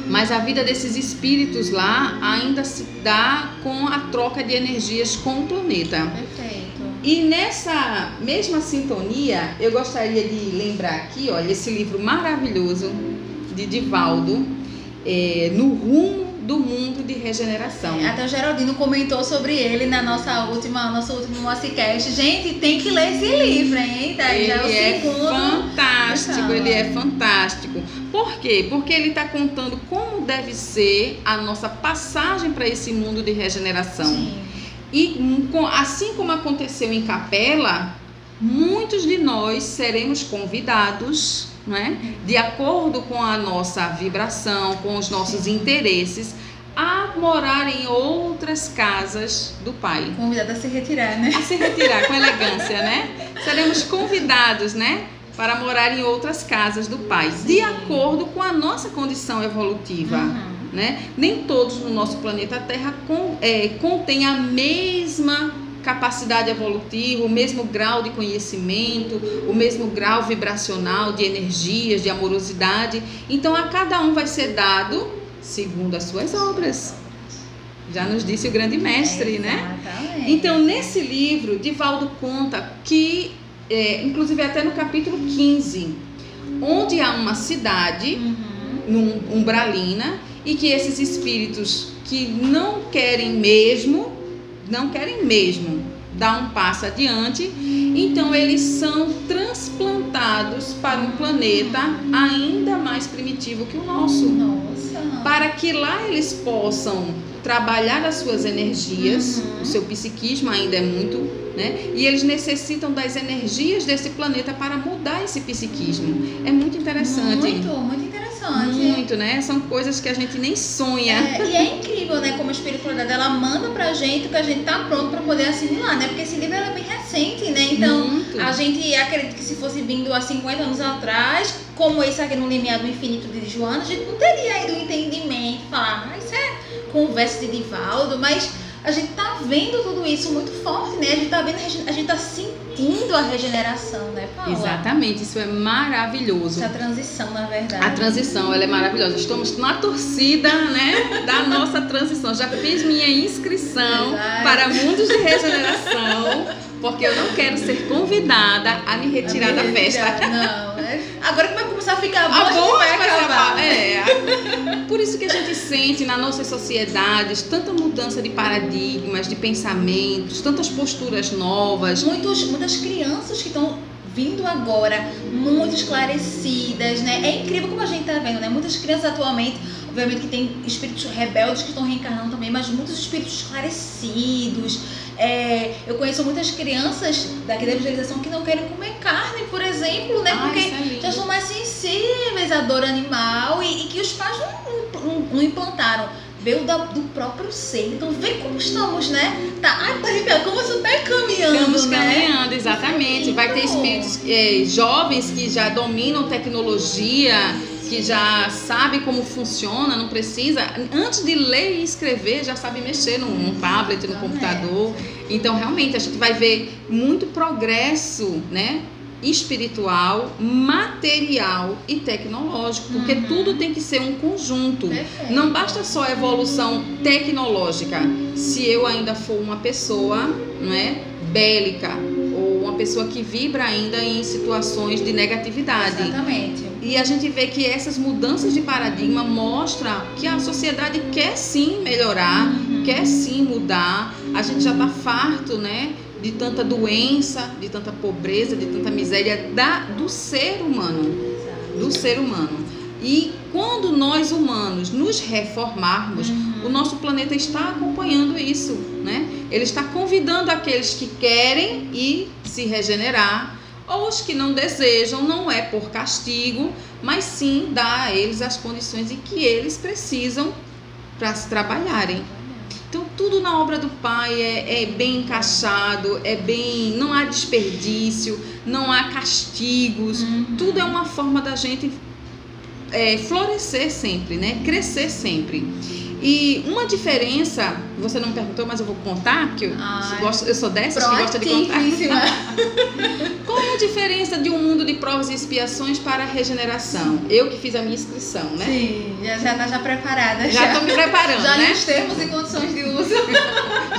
mas a vida desses espíritos lá ainda se dá com a troca de energias com o planeta. Perfeito. E nessa mesma sintonia, eu gostaria de lembrar aqui, olha, esse livro maravilhoso de Divaldo, No Rumo do Mundo de Regeneração. Até o Geraldino comentou sobre ele na nosso último Mocicast. Gente, tem que ler esse livro, hein? Daí já é o segundo. Fantástico, ele é fantástico. Por quê? Porque ele está contando como deve ser a nossa passagem para esse mundo de regeneração. Sim. E assim como aconteceu em Capela, muitos de nós seremos convidados, não é? De acordo com a nossa vibração, com os nossos interesses, a morar em outras casas do Pai. Convidado a se retirar, né? A se retirar com elegância, né? Seremos convidados, né? Para morar em outras casas do Pai, de acordo com a nossa condição evolutiva. Né? Nem todos no nosso planeta Terra contêm a mesma capacidade evolutiva, o mesmo grau de conhecimento, o mesmo grau vibracional de energias, de amorosidade. Então a cada um vai ser dado segundo as suas obras. Já nos disse o grande mestre, né? Então nesse livro, Divaldo conta que, inclusive até no capítulo 15, onde há uma cidade, Umbralina, e que esses espíritos que não querem mesmo dar um passo adiante, então eles são transplantados para um planeta ainda mais primitivo que o nosso. Nossa. Para que lá eles possam trabalhar as suas energias, o seu psiquismo ainda é muito, né? E eles necessitam das energias desse planeta para mudar esse psiquismo. É muito interessante. Muito interessante. Muito, né? São coisas que a gente nem sonha. E é incrível, né? Como a espiritualidade, ela manda pra gente o que a gente tá pronto pra poder assimilar, né? Porque esse livro é bem recente, né? Então, a gente acredita que se fosse vindo há 50 anos atrás, como esse aqui no Limiar do Infinito de Joana, a gente não teria ainda o entendimento, falar, isso é conversa de Divaldo, mas a gente tá vendo tudo isso muito forte, né? A gente tá vendo, a gente tá sentindo a regeneração, né, Paula? Exatamente, isso é maravilhoso. Essa transição, na verdade. A transição, ela é maravilhosa. Estamos na torcida, né, da nossa transição. Já fiz minha inscrição para Mundos de Regeneração, porque eu não quero ser convidada a me retirar da festa. Não, agora que vai começar a ficar bom, a gente vai acabar. Por isso que a gente sente nas nossas sociedades tanta mudança de paradigmas, de pensamentos, tantas posturas novas. Muitas crianças que estão vindo agora, muito esclarecidas, né? É incrível como a gente tá vendo, né? Muitas crianças atualmente, obviamente que tem espíritos rebeldes que estão reencarnando também, mas muitos espíritos esclarecidos. Eu conheço muitas crianças daqui da evangelização que não querem comer carne, por exemplo, né? Porque já são mais sensíveis à dor animal e que os pais não implantaram. Veio do próprio ser. Então vê como estamos, né? Tá arrepiado, como isso tá caminhando, Estamos né? caminhando, exatamente. Vai ter espíritos jovens que já dominam tecnologia, que já sabe como funciona, não precisa, antes de ler e escrever, já sabe mexer num tablet, no computador. Então, realmente, a gente vai ver muito progresso, né? Espiritual, material e tecnológico, porque tudo tem que ser um conjunto. Perfeito. Não basta só a evolução tecnológica se eu ainda for uma pessoa, não é, bélica, ou uma pessoa que vibra ainda em situações de negatividade. Exatamente. E a gente vê que essas mudanças de paradigma mostram que a sociedade quer sim melhorar, quer sim mudar. A gente já está farto, né, de tanta doença, de tanta pobreza, de tanta miséria do ser humano. Do ser humano. E quando nós humanos nos reformarmos, o nosso planeta está acompanhando isso, né? Ele está convidando aqueles que querem ir se regenerar, ou os que não desejam, não é por castigo, mas sim dar a eles as condições em que eles precisam para se trabalharem. Então, tudo na obra do Pai é bem encaixado, não há desperdício, não há castigos. Tudo é uma forma da gente florescer sempre, né? Crescer sempre. E uma diferença, você não me perguntou, mas eu vou contar, porque eu sou dessas que gosta de contar. Qual é a diferença de um mundo de provas e expiações para a regeneração? Eu que fiz a minha inscrição, né? Sim, já está preparada. Já estou me preparando, já né? nos termos e condições de uso.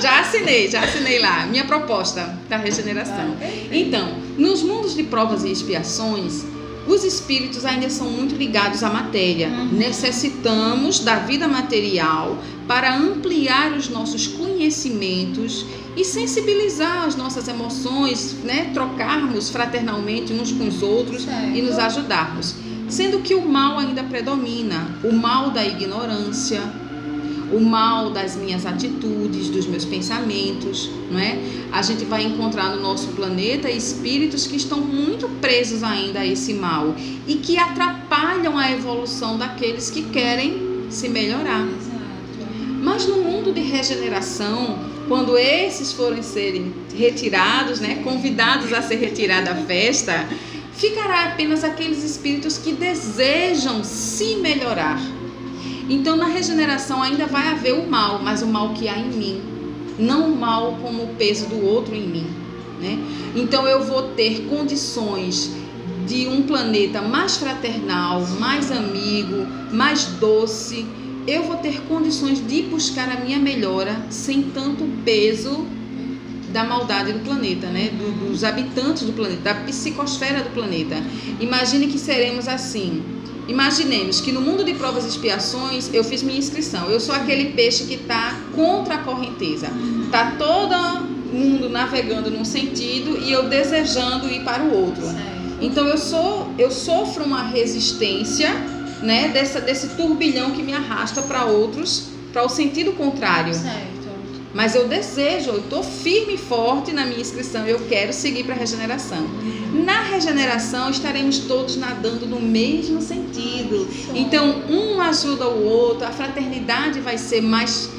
Já assinei lá, minha proposta da regeneração. Então, nos mundos de provas e expiações, os espíritos ainda são muito ligados à matéria. Necessitamos da vida material para ampliar os nossos conhecimentos e sensibilizar as nossas emoções, né? Trocarmos fraternalmente uns com os outros e nos ajudarmos. Sendo que o mal ainda predomina, o mal da ignorância, o mal das minhas atitudes, dos meus pensamentos, não é? A gente vai encontrar no nosso planeta espíritos que estão muito presos ainda a esse mal e que atrapalham a evolução daqueles que querem se melhorar. Mas no mundo de regeneração, quando esses forem serem retirados, né, convidados a ser retirados da festa, ficará apenas aqueles espíritos que desejam se melhorar. Então, na regeneração ainda vai haver o mal, mas o mal que há em mim, não o mal como o peso do outro em mim, né? Então, eu vou ter condições de um planeta mais fraternal, mais amigo, mais doce. Eu vou ter condições de buscar a minha melhora sem tanto peso da maldade do planeta, né? Dos habitantes do planeta, da psicosfera do planeta. Imagine que seremos assim. Imaginemos que no mundo de provas e expiações, eu fiz minha inscrição. Eu sou aquele peixe que está contra a correnteza. Está todo mundo navegando num sentido e eu desejando ir para o outro. Então eu sofro uma resistência, né, desse turbilhão que me arrasta para outros, para o sentido contrário. Mas eu desejo, eu estou firme e forte na minha inscrição, eu quero seguir para a regeneração. Na regeneração estaremos todos nadando no mesmo sentido. Então um ajuda o outro, a fraternidade vai ser mais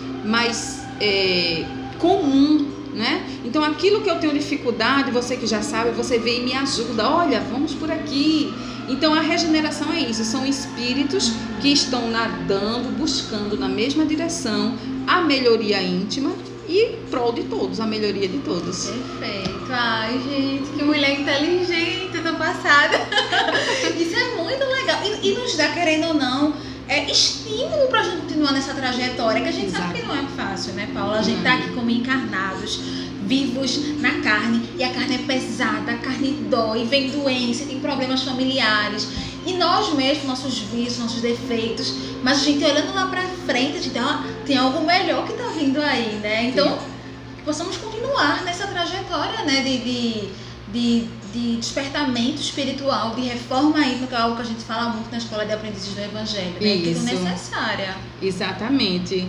comum, né? Então aquilo que eu tenho dificuldade, você que já sabe, você vem e me ajuda. Olha, vamos por aqui. Então a regeneração é isso, são espíritos que estão nadando, buscando na mesma direção a melhoria íntima e prol de todos, a melhoria de todos. Perfeito. Ai, gente, que mulher inteligente, tô passada. Isso é muito legal. E nos dá, querendo ou não, estímulo pra gente continuar nessa trajetória, que a gente sabe que não é fácil, né, Paula? A gente tá aqui como encarnados, vivos na carne, e a carne é pesada, a carne dói, vem doença, tem problemas familiares, e nós mesmos, nossos vícios, nossos defeitos, mas a gente olhando lá pra frente, a gente tem algo melhor que tá vindo aí, né? Então, que possamos continuar nessa trajetória, né, de despertamento espiritual, de reforma íntima, que é algo que a gente fala muito na Escola de Aprendizes do Evangelho, né? Que é necessária. Exatamente.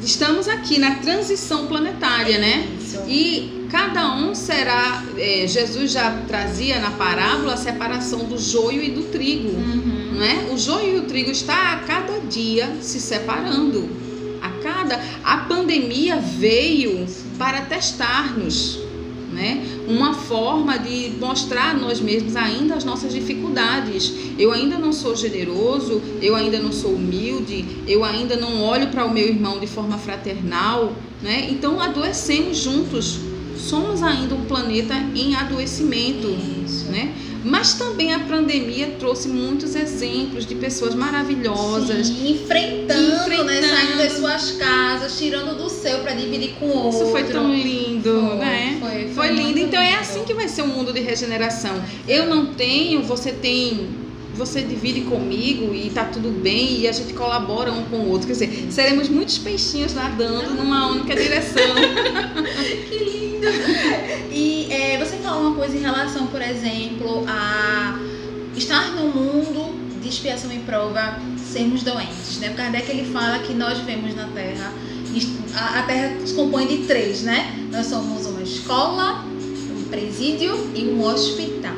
Estamos aqui na transição planetária, né? Isso. E cada um será, Jesus já trazia na parábola a separação do joio e do trigo, né? O joio e o trigo está a cada dia se separando. A pandemia veio para testar-nos, né? Uma forma de mostrar a nós mesmos ainda as nossas dificuldades. Eu ainda não sou generoso, eu ainda não sou humilde, eu ainda não olho para o meu irmão de forma fraternal, né? Então adoecemos juntos. Somos ainda um planeta em adoecimento, né? Mas também a pandemia trouxe muitos exemplos de pessoas maravilhosas. Sim, enfrentando, né? Saindo das suas casas, tirando do seu para dividir com o outro. Isso foi tão lindo, né? Foi lindo. Então é assim que vai ser o mundo de regeneração. Eu não tenho, você tem, você divide comigo e tá tudo bem e a gente colabora um com o outro. Quer dizer, seremos muitos peixinhos nadando numa única direção. Que lindo! E você falou uma coisa em relação, por exemplo, a estar no mundo de expiação e prova, sermos doentes, né? O Kardec, ele fala que nós vivemos na Terra, a Terra se compõe de 3, né? Nós somos uma escola, um presídio e um hospital.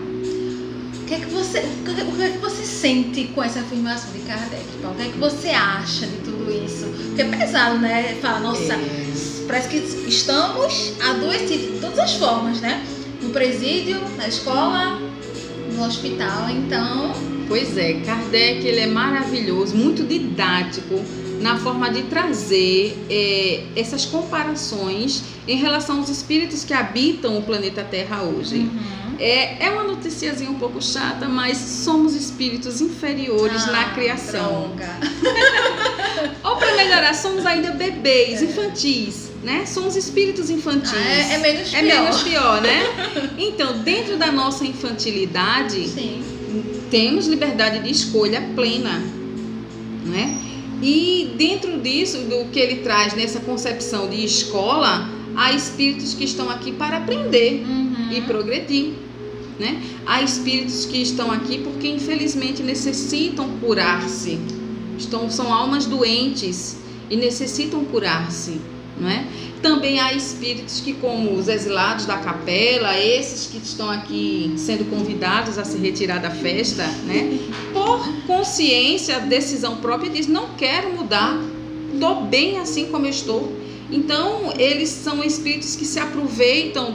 O que é que você sente com essa afirmação de Kardec, Paulo? O que é que você acha de tudo isso? Porque é pesado, né? Fala, nossa, parece que estamos adoecidos de todas as formas, né? No presídio, na escola, no hospital, então... Pois é, Kardec, ele é maravilhoso, muito didático na forma de trazer essas comparações em relação aos espíritos que habitam o planeta Terra hoje. É uma noticiazinha um pouco chata, mas somos espíritos inferiores na criação. Ou para melhorar, somos ainda bebês, infantis, né? Somos espíritos infantis. É menos pior. É menos pior, né? Então, dentro da nossa infantilidade, sim, temos liberdade de escolha plena, né? E dentro disso, do que ele traz nessa concepção de escola, há espíritos que estão aqui para aprender e progredir, né? Há espíritos que estão aqui porque infelizmente necessitam curar-se, são almas doentes e necessitam curar-se, não é? Também há espíritos que, como os exilados da capela, esses que estão aqui sendo convidados a se retirar da festa, né? Por consciência, decisão própria, diz, não quero mudar, estou bem assim como eu estou. Então, eles são espíritos que se aproveitam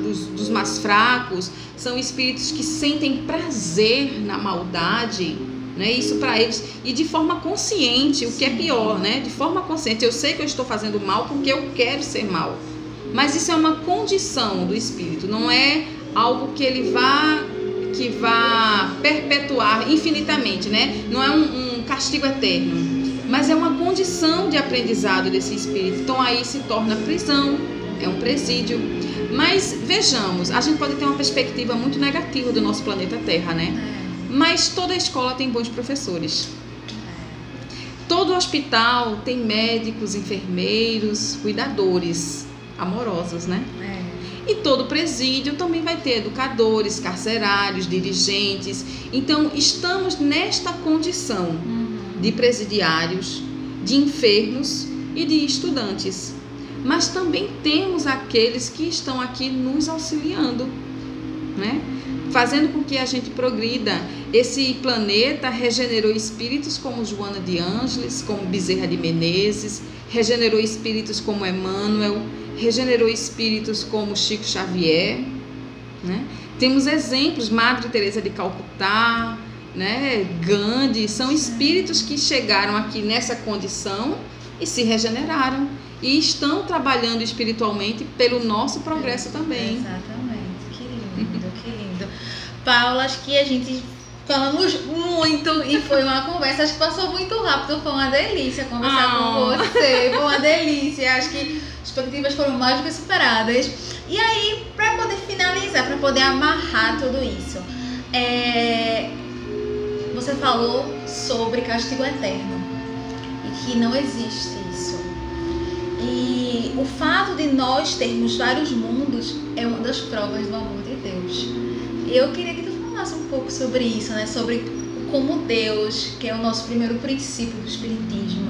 dos mais fracos, são espíritos que sentem prazer na maldade, né? Isso para eles, e de forma consciente, o que é pior, né? De forma consciente, eu sei que eu estou fazendo mal porque eu quero ser mal, mas isso é uma condição do espírito, não é algo que ele que vá perpetuar infinitamente, né? Não é um castigo eterno, mas é uma condição de aprendizado desse espírito. Então aí se torna prisão, é um presídio. Mas vejamos, a gente pode ter uma perspectiva muito negativa do nosso planeta Terra, né? Mas toda escola tem bons professores. Todo hospital tem médicos, enfermeiros, cuidadores, amorosos, né? E todo presídio também vai ter educadores, carcerários, dirigentes. Então, estamos nesta condição de presidiários, de enfermos e de estudantes. Mas também temos aqueles que estão aqui nos auxiliando, né? Fazendo com que a gente progrida. Esse planeta regenerou espíritos como Joana de Ângeles, como Bezerra de Menezes, regenerou espíritos como Emmanuel, regenerou espíritos como Chico Xavier, né? Temos exemplos, Madre Teresa de Calcutá, né? Gandhi, são espíritos que chegaram aqui nessa condição e se regeneraram e estão trabalhando espiritualmente pelo nosso progresso também. Exatamente, que lindo, que lindo. Paula, acho que a gente falamos muito e foi uma conversa, acho que passou muito rápido, foi uma delícia conversar com você, foi uma delícia, acho que as expectativas foram mais do que superadas. E aí, para poder finalizar, para poder amarrar tudo isso, você falou sobre castigo eterno e que não existe isso. E o fato de nós termos vários mundos é uma das provas do amor de Deus. Eu queria que tu falasse um pouco sobre isso, né? Sobre como Deus, que é o nosso primeiro princípio do Espiritismo,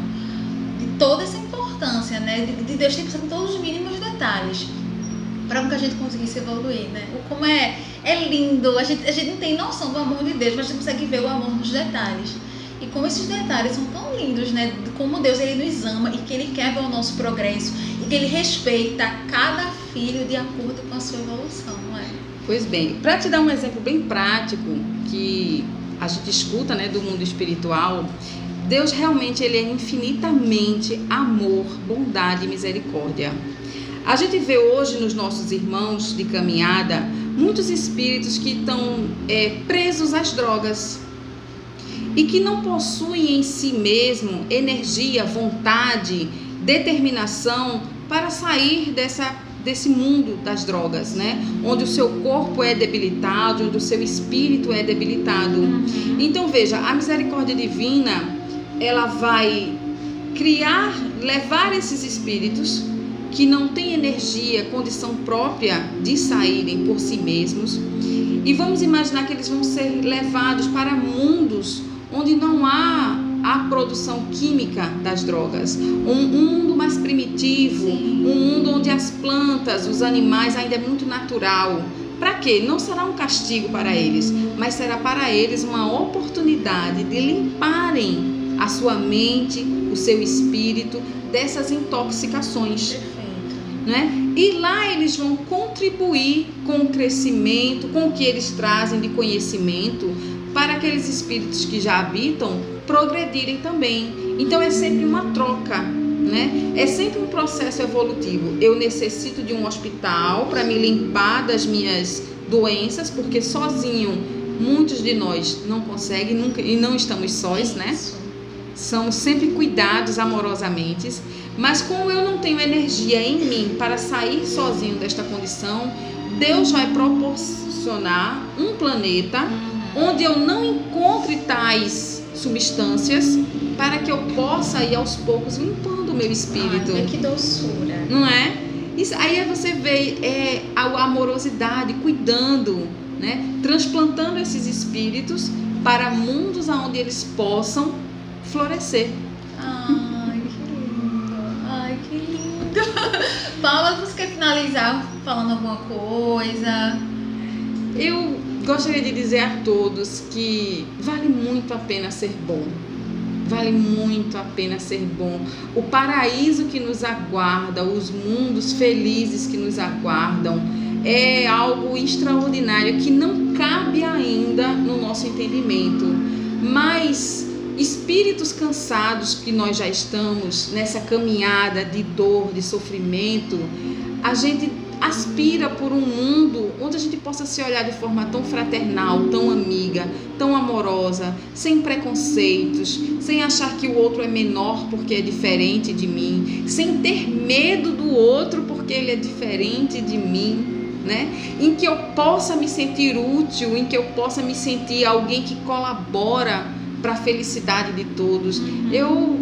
de toda essa importância, né? De Deus ter pensado em todos os mínimos detalhes para que a gente conseguisse evoluir, né? Como é lindo, a gente não tem noção do amor de Deus, mas a gente consegue ver o amor nos detalhes. E como esses detalhes são tão lindos, né? Como Deus ele nos ama e que ele quer ver o nosso progresso e que ele respeita cada filho de acordo com a sua evolução, não é? Pois bem, para te dar um exemplo bem prático que a gente escuta, né, do mundo espiritual, Deus realmente ele é infinitamente amor, bondade e misericórdia. A gente vê hoje nos nossos irmãos de caminhada muitos espíritos que estão presos às drogas e que não possuem em si mesmo energia, vontade, determinação para sair desse mundo das drogas, né? Onde o seu corpo é debilitado, onde o seu espírito é debilitado. Então veja, a misericórdia divina, ela vai levar esses espíritos que não têm energia, condição própria de saírem por si mesmos, e vamos imaginar que eles vão ser levados para mundos onde não há a produção química das drogas, um mundo mais primitivo, um mundo onde as plantas, os animais ainda é muito natural. Para quê? Não será um castigo para eles, mas será para eles uma oportunidade de limparem a sua mente, o seu espírito dessas intoxicações. Né? E lá eles vão contribuir com o crescimento, com o que eles trazem de conhecimento, para aqueles espíritos que já habitam progredirem também. Então é sempre uma troca, né? É sempre um processo evolutivo. Eu necessito de um hospital para me limpar das minhas doenças, porque sozinho muitos de nós não conseguem nunca, e não estamos sós, né? São sempre cuidados amorosamente. Mas como eu não tenho energia em mim para sair sozinho desta condição, Deus vai proporcionar um planeta onde eu não encontre tais substâncias, para que eu possa ir aos poucos limpando o meu espírito. Ai, que doçura. Não é? Isso, aí você vê a amorosidade, cuidando, né? Transplantando esses espíritos para mundos onde eles possam florescer. Ai, que lindo. Ai, que lindo. Paula, você quer finalizar falando alguma coisa? Eu gostaria de dizer a todos que vale muito a pena ser bom. Vale muito a pena ser bom. O paraíso que nos aguarda, os mundos felizes que nos aguardam, é algo extraordinário que não cabe ainda no nosso entendimento. Mas espíritos cansados que nós já estamos nessa caminhada de dor, de sofrimento, a gente aspira por um mundo onde a gente possa se olhar de forma tão fraternal, tão amiga, tão amorosa, sem preconceitos, sem achar que o outro é menor porque é diferente de mim, sem ter medo do outro porque ele é diferente de mim, né? Em que eu possa me sentir útil, em que eu possa me sentir alguém que colabora para a felicidade de todos. Eu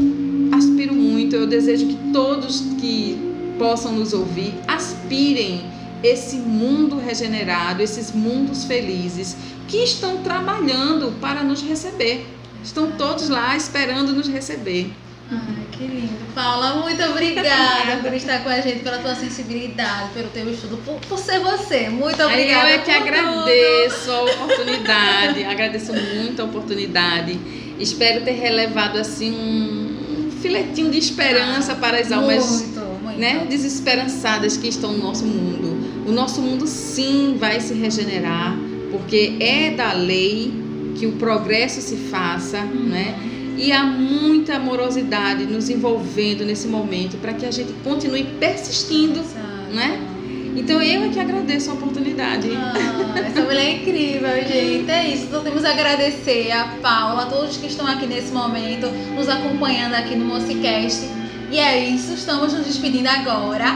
aspiro muito, eu desejo que todos que possam nos ouvir aspirem esse mundo regenerado, esses mundos felizes que estão trabalhando para nos receber. Estão todos lá esperando nos receber. Ai, que lindo. Paula, muito obrigada por estar com a gente, pela tua sensibilidade, pelo teu estudo, por ser você. Muito obrigada. Eu é que agradeço a oportunidade, agradeço muito a oportunidade. Espero ter relevado assim um filetinho de esperança para as almas né, desesperançadas que estão no nosso mundo. O nosso mundo sim vai se regenerar, porque é da lei que o progresso se faça, né? E há muita amorosidade nos envolvendo nesse momento para que a gente continue persistindo, né? Então eu é que agradeço a oportunidade. Essa mulher é incrível, gente. É isso. Então temos a agradecer a Paula, a todos que estão aqui nesse momento, nos acompanhando aqui no Mocicast. E é isso, estamos nos despedindo agora.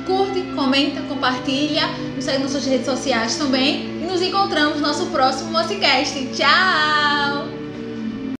Curte, comenta, compartilha, nos segue nas suas redes sociais também. E nos encontramos no nosso próximo Mocicast. Tchau!